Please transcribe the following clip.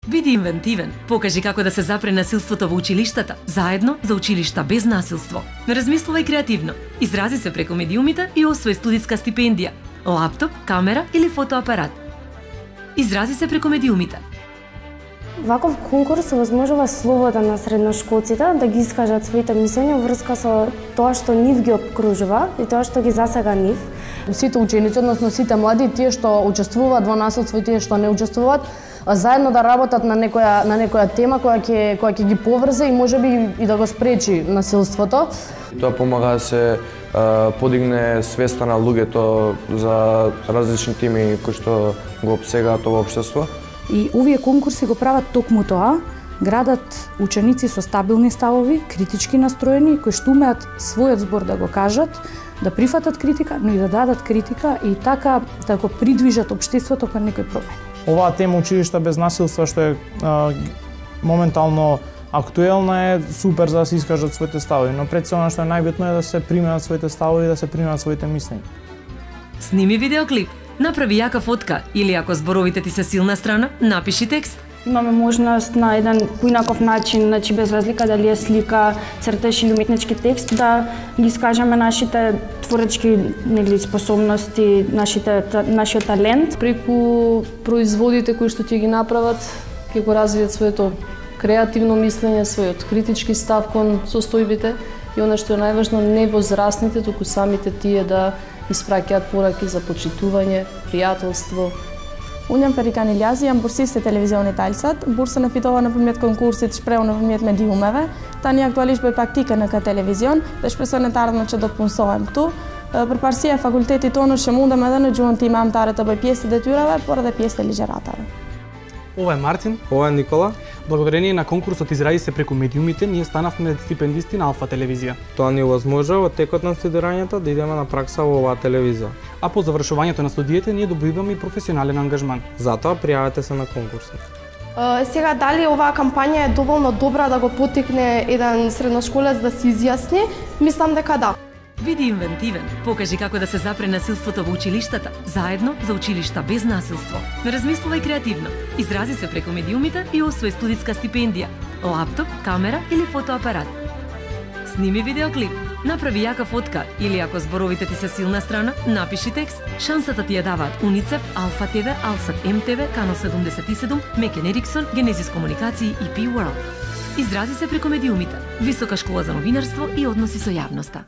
Биди инвентивен, покажи како да се запре насилството во училиштата, заедно за училишта без насилство. Размислувај креативно, изрази се преку медиумите и освои студиска стипендија, лаптоп, камера или фотоапарат. Изрази се преку медиумите. Ваков конкурс овозможува слобода на средношколците да ги искажат своите мислења врска со тоа што нив ги обкружува и тоа што ги засега нив. Сите ученици, односно сите млади, тие што учествуваат во насилство и тие што не учествуваат, заедно да работат на некоја тема која ќе ги поврзе и можеби и да го спречи насилството. Тоа помага да се подигне свеста на луѓето за различни теми кои што го обсегаат ова општество. И овие конкурси го прават токму тоа, градат ученици со стабилни ставови, критички настроени, кои што умеат својот збор да го кажат, да прифатат критика, но и да дадат критика и така да го придвижат општеството кон некои промени. Оваа тема училишта без насилство што е моментално актуелна е супер за да се искажат своите ставови, но пред се она што е најбитно е да се примаат своите ставови и да се примаат своите мислења. Сними видеоклип, направи јака фотка или ако зборовите ти се силна страна, напиши текст. Имаме можност на еден поинаков начин, значи без разлика дали е слика, цртеж или уметнички текст, да ги искажеме нашите творечки способности, нашиот талент. Преку производите кои што ќе ги направат, ќе го развијат своето креативно мислење, својот критички став кон состојбите и она што е најважно, не возрастните, туку самите тие да испраќаат пораки за почитување, пријателство. Unë jam Ferikan Iljazi, jam bursiste televizionit Alsat. Bursën e fitova nëpërmjet konkursit shpreu nëpërmjet mediumeve. Tani aktualisht bëj praktike në këtë televizion dhe shpresoj në të ardhmen që do të punësohem këtu. Përparësia e fakultetit tonë është që mundem edhe në gjuhën time amtare të bëj pjesë të detyrave, por edhe pjesë të ligjëratave. Ова е Мартин. Ова е Никола. Благодарение на конкурсот изрази се преку медиумите, ние станавме стипендисти на Алфа телевизија. Тоа ни овозможува во текот на студирањето да идеме на пракса во оваа телевизија. А по завршувањето на студиите ние добиваме и професионален ангажман. Затоа пријавете се на конкурсот. Сега дали оваа кампања е доволно добра да го поттикне еден средношколец да се изјасни? Мислам дека да. Биди инвентивен, покажи како да се запре насилството во училиштата, заедно за училишта без насилство. Размислувај креативно, изрази се преку медиумите и освои студиска стипендија, лаптоп, камера или фотоапарат. Сними видеоклип, направи јака фотка или ако зборовите ти се силна страна, напиши текст. Шансата ти ја даваат Уницев, Алфа ТВ, Алсат МТВ, Канал 77, Мекен Ериксон, Генезис Комуникации и P World. Изрази се преку медиумите, Висока школа за новинарство и односи со јавноста.